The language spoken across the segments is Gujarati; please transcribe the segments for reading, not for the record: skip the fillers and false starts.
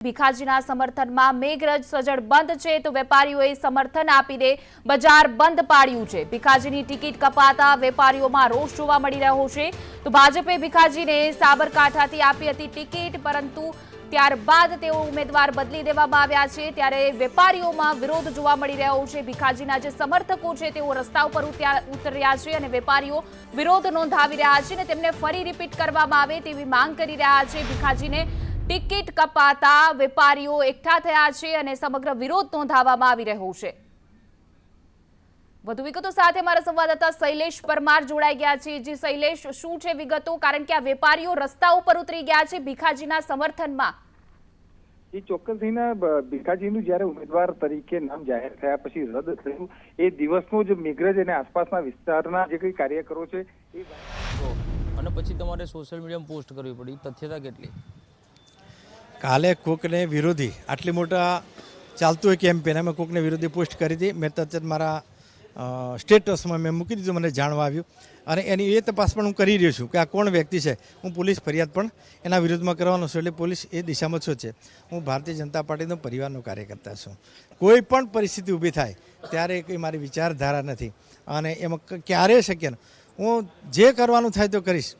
ભીખાજીના સમર્થનમાં મેઘરજ સજડ બંધ છે તો વેપારીઓએ સમર્થન આપીને બજાર બંધ પાડ્યું છે। ભીખાજીની ટિકિટ કપાતા વેપારીઓમાં રોષ જોવા મળી રહ્યો છે। તો ભાજપે ભીખાજીને સાબરકાંઠાથી આપી હતી ટિકિટ, પરંતુ ત્યારબાદ તેઓ ઉમેદવાર બદલી દેવામાં આવ્યા છે, ત્યારે વેપારીઓમાં વિરોધ જોવા મળી રહ્યો છે। ભીખાજીના જે સમર્થકો છે તેઓ રસ્તા ઉપર ઉતર્યા છે અને વેપારીઓ વિરોધ નોંધાવી રહ્યા છે અને તેમને ફરી રિપીટ કરવામાં આવે તેવી માંગ કરી રહ્યા છે। ભીખાજીને ટિકિટ કપાતા વેપારીઓ એકઠા થયા છે અને સમગ્ર વિરોધ નોંધાવવામાં આવી રહ્યો છે। વધુ વિગતો સાથે મારા સંવાદદાતા શૈલેષ પરમાર જોડાઈ ગયા છે। જી શૈલેષ, શું છે વિગતો? કારણ કે આ વેપારીઓ રસ્તા ઉપર ઉતરી ગયા છે ભીખાજીના સમર્થનમાં। એ ચોક્કસથી ભીખાજીનું જ્યારે ઉમેદવાર તરીકે નામ જાહેર થયા પછી રદ થયું એ દિવસનો જ મેઘરજ અને આસપાસના વિસ્તારના જે કઈ કાર્યકરો છે એ અને પછી તમારે સોશિયલ મીડિયામાં પોસ્ટ કરવી પડી, તથ્યતા કેટલી? કાલે કોકને વિરોધી આટલી મોટા ચાલતું હોય કેમ્પેન અમે કોકને વિરોધી પોસ્ટ કરી હતી। મેં તરત મારા સ્ટેટસમાં મેં મૂકી દીધું, મને જાણવા આવ્યું અને એની એ તપાસ પણ હું કરી રહ્યો છું કે આ કોણ વ્યક્તિ છે। હું પોલીસ ફરિયાદ પણ એના વિરુદ્ધમાં કરવાનો છું, એટલે પોલીસ એ દિશામાં છું છે। હું ભારતીય જનતા પાર્ટીનો પરિવારનો કાર્યકર્તા છું। કોઈ પણ પરિસ્થિતિ ઊભી થાય ત્યારે કંઈ મારી વિચારધારા નથી અને એમાં ક્યારેય શક્ય ન। હું જે કરવાનું થાય તો કરીશ,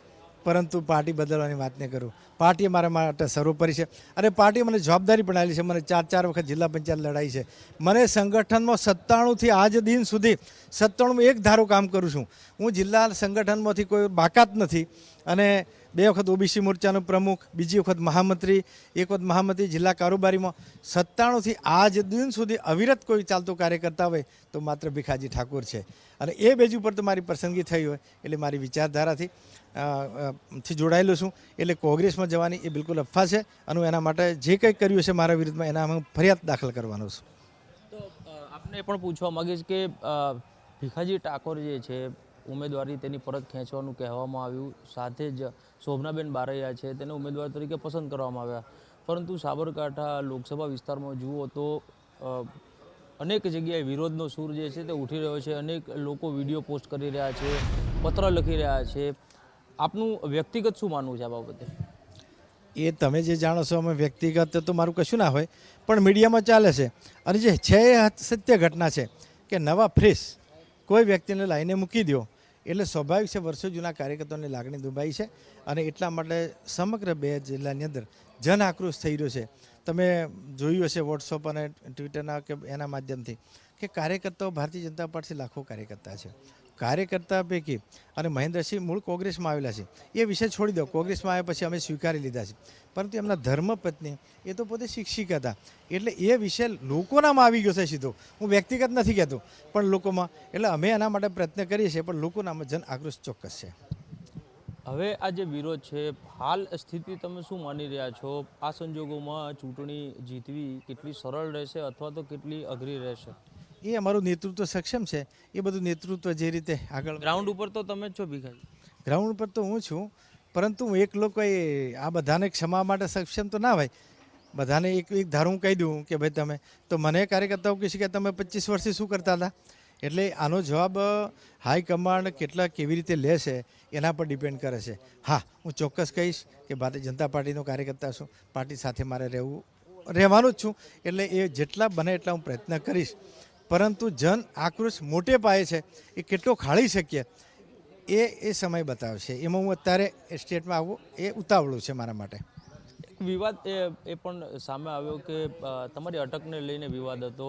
પરંતુ પાર્ટી બદલવાની વાત નહીં કરું। પાર્ટી મારા માટે સર્વોપરી છે અને પાર્ટી મને જવાબદારી પણ આપી છે। મને 4 વખત જિલ્લા પંચાયત લડાઈ છે। મને સંગઠનમાં 97થી આજ દિન સુધી 97 એક ધારું કામ કરું છું। હું જિલ્લા સંગઠનમાંથી કોઈ બાકાત નથી અને 2 વખત ઓબીસી મોરચાનો પ્રમુખ, બીજી વખત મહામંત્રી, 1 વખત મહામંત્રી જિલ્લા કારોબારીમાં। 97થી આજ દિન સુધી અવિરત કોઈ ચાલતો કાર્યકર્તા હોય તો માત્ર ભીખાજી ઠાકોર છે અને એ બેજ ઉપર તો મારી પસંદગી થઈ હોય એટલે મારી વિચારધારાથી જોડાયેલો છું। એટલે કોંગ્રેસમાં જવાની એ બિલકુલ અફવા છે અને હું એના માટે જે કંઈ કર્યું છે મારા વિરુદ્ધમાં એના હું ફરિયાદ દાખલ કરવાનો છું। તો આપને પણ પૂછવા માંગીશ કે ભીખાજી ઠાકોર જે છે ઉમેદવારી તેની પરત ખેંચવાનું કહેવામાં આવ્યું, સાથે જ શોભનાબેન બારૈયા છે તેને ઉમેદવાર તરીકે પસંદ કરવામાં આવ્યા, પરંતુ સાબરકાંઠા લોકસભા વિસ્તારમાં જુઓ તો અનેક જગ્યાએ વિરોધનો સૂર જે છે તે ઉઠી રહ્યો છે। અનેક લોકો વિડીયો પોસ્ટ કરી રહ્યા છે, પત્ર લખી રહ્યા છે। આપનું વ્યક્તિગત શું માનવું છે આ બાબતે? એ તમે જે જાણો છો, અમે વ્યક્તિગત તો મારું કશું ના હોય, પણ મીડિયામાં ચાલે છે અને જે છે એ સત્ય ઘટના છે કે નવા ફ્રેશ કોઈ વ્યક્તિને લાઈને મૂકી દો એટલે સ્વાભાવિક છે વર્ષો જૂના કાર્યકર્તાઓની લાગણી દુભાઈ છે અને એટલા માટે સમગ્ર 2 જિલ્લાની અંદર જન આક્રોશ થઈ રહ્યો છે। તમે જોયું હશે વોટ્સઅપ અને ટ્વિટરના કે એના માધ્યમથી કે કાર્યકર્તાઓ ભારતીય જનતા પાર્ટી લાખો કાર્યકર્તા છે। કાર્યકર્તા પૈકી અને મહેન્દ્રસિંહ મૂળ કોંગ્રેસમાં આવેલા છે, એ વિષય છોડી દો, કોંગ્રેસમાં આવ્યા પછી અમે સ્વીકારી લીધા છે, પરંતુ એમના ધર્મપત્ની એ તો પોતે શિક્ષિક હતા એટલે એ વિષય લોકોનામાં આવી ગયો છે સીધો। હું વ્યક્તિગત નથી કહેતો પણ લોકોમાં, એટલે અમે એના માટે પ્રયત્ન કરીએ છીએ પણ લોકોનામાં જન આક્રોશ ચોક્કસ છે। હવે આ જે વિરોધ છે, હાલ સ્થિતિ તમે શું માની રહ્યા છો? આ સંજોગોમાં ચૂંટણી જીતવી કેટલી સરળ રહેશે અથવા તો કેટલી અઘરી રહેશે? એ અમારું નેતૃત્વ સક્ષમ છે, એ બધું નેતૃત્વ જે રીતે આગળ ગ્રાઉન્ડ ઉપર તો તમે જ છો ભીખાજી? ગ્રાઉન્ડ ઉપર તો હું છું, પરંતુ હું એક લોકો આ બધાને ક્ષમા માટે સક્ષમ તો ના હોય। બધાને એક ધારું કહી દઉં કે ભાઈ તમે તો મને કાર્યકર્તાઓ કહે છે કે તમે 25 વર્ષથી શું કરતા હતા, એટલે આનો જવાબ હાઈકમાન્ડ કેવી રીતે લેશે એના પર ડિપેન્ડ કરે છે। હા, હું ચોક્કસ કહીશ કે ભારતીય જનતા પાર્ટીનો કાર્યકર્તા છું, પાર્ટી સાથે મારે રહેવાનું જ છું, એટલે એ જેટલા બને એટલા હું પ્રયત્ન કરીશ, પરંતુ જન આક્રોશ મોટે પાયે છે એ કેટલો ખાળી શકીએ એ સમય બતાવશે। એમાં હું અત્યારે સ્ટેટમાં આવું એ ઉતાવળું છે મારા માટે। વિવાદ એ પણ સામે આવ્યો કે તમારી અટકને લઈને વિવાદ હતો,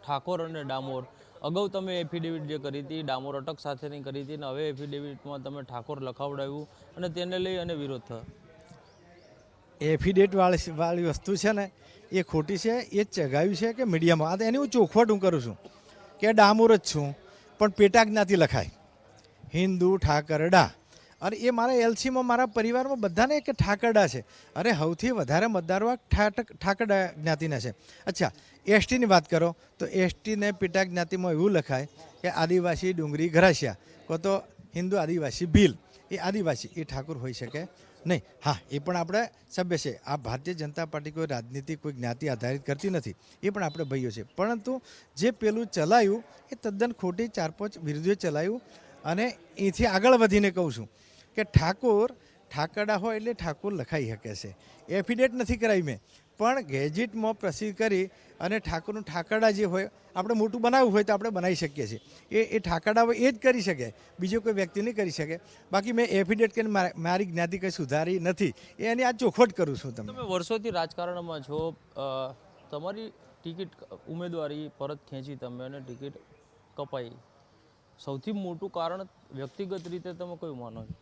ઠાકોર અને ડામોર। અગાઉ તમે એફિડેવિટ જે કરી હતી ડામોર અટક સાથેની કરી હતી અને હવે એફિડેવિટમાં તમે ઠાકોર લખાવડાવ્યું અને તેને લઈ અને વિરોધ થયો। એફિડેવિટ વાળી વસ્તુ છે ને એ ખોટી છે, એ ચગાવ્યું છે કે મીડિયામાં, એની હું ચોખવટ હું કરું છું કે ડામોર જ છું પણ પેટા જ્ઞાતિ લખાય, હિન્દુ ઠાકરડા, અને એ મારા એલસીમાં મારા પરિવારમાં બધાને કે ઠાકરડા છે। અરે સૌથી વધારે મતદારો ઠાકરડા જ્ઞાતિના છે। અચ્છા, એસટીની વાત કરો તો એસટીને પેટા જ્ઞાતિમાં એવું લખાય કે આદિવાસી ડુંગરી ઘરાસિયા, કો તો હિન્દુ આદિવાસી ભીલ, એ આદિવાસી એ ઠાકોર હોઈ શકે નહીં। હા, એ પણ આપણે સભ્ય છે। આ ભારતીય જનતા પાર્ટી કોઈ રાજનીતિ કોઈ જ્ઞાતિ આધારિત કરતી નથી, એ પણ આપણે ભાઈઓ છે, પરંતુ જે પેલું ચલાવ્યું એ તદ્દન ખોટી 4-5 વિરોધીઓ ચલાવ્યું અને એથી આગળ વધીને કહું છું કે ઠાકોર ઠાકરડા હોય એટલે ઠાકોર લખાઈ શકે છે। એફિડેવિટ નથી કરાવી મેં, પણ ગેજેટમાં પ્રસિદ્ધ કરી અને ઠાકોરનું ઠાકરડા જે હોય આપણે મોટું બનાવવું હોય તો આપણે બનાવી શકીએ છીએ. એ ઠાકરડા હોય એ જ કરી શકે, બીજો કોઈ વ્યક્તિ નહીં કરી શકે. બાકી મેં એફિડેટ કરીને મારી જ્ઞાતિ કંઈ સુધારી નથી, એની આ ચોખવટ કરું છું. તમે વર્ષોથી રાજકારણમાં છો, તમારી ટિકિટ ઉમેદવારી પરત ખેંચી તમે અને ટિકિટ કપાઈ, સૌથી મોટું કારણ વ્યક્તિગત રીતે તમે કયું માનો છો?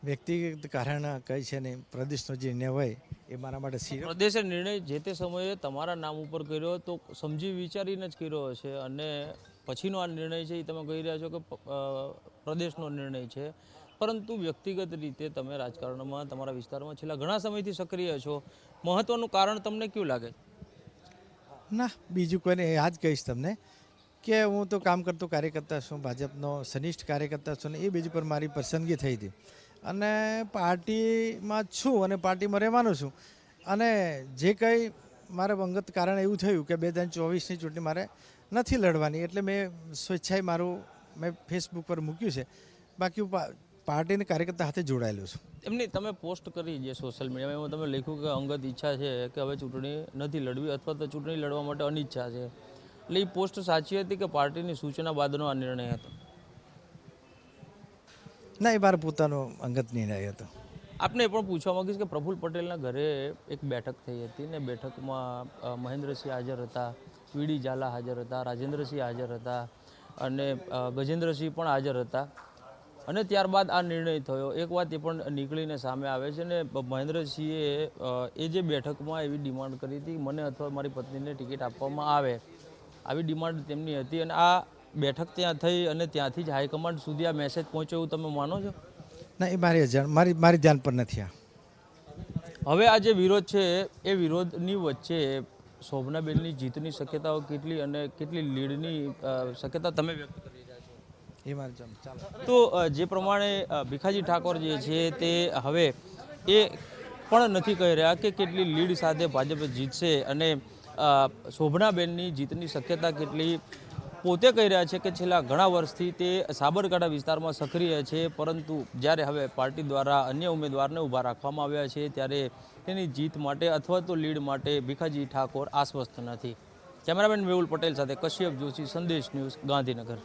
વ્યક્તિગત કારણ કંઈ છે નહીં, પ્રદેશનો જે નિર્ણય હોય એ મારા માટે પ્રદેશે નિર્ણય જે તે સમયે તમારા નામ ઉપર કર્યો તો સમજી વિચારીને જ કર્યો હશે, અને પછીનો આ નિર્ણય છે એ તમે કહી રહ્યા છો કે પ્રદેશનો નિર્ણય છે, પરંતુ વ્યક્તિગત રીતે તમે રાજકારણમાં તમારા વિસ્તારમાં છેલ્લા ઘણા સમયથી સક્રિય છો. મહત્વનું કારણ તમને કયું લાગે? ના, બીજું કોઈને આ જ કહીશ તમને કે હું તો કામ કરતો કાર્યકર્તા છું, ભાજપનો સનિષ્ઠ કાર્યકર્તા છું, ને એ બીજું પર મારી પસંદગી થઈ હતી અને પાર્ટીમાં છું અને પાર્ટીમાં રહેવાનું છું. અને જે કંઈ મારે અંગત કારણ એવું થયું કે 2024ની ચૂંટણી મારે નથી લડવાની, એટલે મેં સ્વેચ્છાએ મેં ફેસબુક પર મૂક્યું છે. બાકી હું પાર્ટીના કાર્યકર્તા સાથે જોડાયેલો છું. એમની તમે પોસ્ટ કરી જે સોશિયલ મીડિયામાં, એમાં તમે લખ્યું કે અંગત ઈચ્છા છે કે હવે ચૂંટણી નથી લડવી અથવા તો ચૂંટણી લડવા માટે અનિચ્છા છે, એટલે એ પોસ્ટ સાચી હતી કે પાર્ટીની સૂચના બાદનો આ નિર્ણય હતો? ના, એ મારો પોતાનો અંગત નિર્ણય હતો. આપને એ પણ પૂછવા માંગીશ કે પ્રફુલ્લ પટેલના ઘરે એક બેઠક થઈ હતી ને બેઠકમાં મહેન્દ્રસિંહ હાજર હતા, વીડી ઝાલા હાજર હતા, રાજેન્દ્રસિંહ હાજર હતા અને ગજેન્દ્રસિંહ પણ હાજર હતા, અને ત્યારબાદ આ નિર્ણય થયો. એક વાત એ પણ નીકળીને સામે આવે છે ને મહેન્દ્રસિંહે એ જે બેઠકમાં એવી ડિમાન્ડ કરી હતી મને અથવા મારી પત્નીને ટિકિટ આપવામાં આવે, આવી ડિમાન્ડ તેમની હતી, અને આ બેઠક ત્યાં થઈ અને ત્યાંથી જ હાઈકમાન્ડ સુધી આ મેસેજ પહોંચ્યો એવું તમે માનો છો? ના, એ મારી ધ્યાન પર નથી. હવે આ જે વિરોધ છે એ વિરોધની વચ્ચે શોભનાબેનની જીતની શક્યતાઓ કેટલી અને કેટલી લીડની શક્યતા તમે વ્યક્ત કરી રહ્યા છો? એ મારે ચાલો. તો જે પ્રમાણે ભીખાજી ઠાકોર જે છે તે હવે એ પણ નથી કહી રહ્યા કે કેટલી લીડ સાથે ભાજપ જીતશે અને શોભનાબેનની જીતની શક્યતા કેટલી. પોતે કહી રહ્યા છે કે છેલ્લા ઘણા વર્ષથી તે સાબરકાંઠા વિસ્તારમાં સક્રિય છે, પરંતુ જ્યારે હવે પાર્ટી દ્વારા અન્ય ઉમેદવારને ઊભા રાખવામાં આવ્યા છે ત્યારે તેની જીત માટે અથવા તો લીડ માટે ભીખાજી ઠાકોર આશ્વસ્ત નથી. કેમેરામેન મેહુલ પટેલ સાથે કશ્યપ જોશી, સંદેશ ન્યૂઝ, ગાંધીનગર.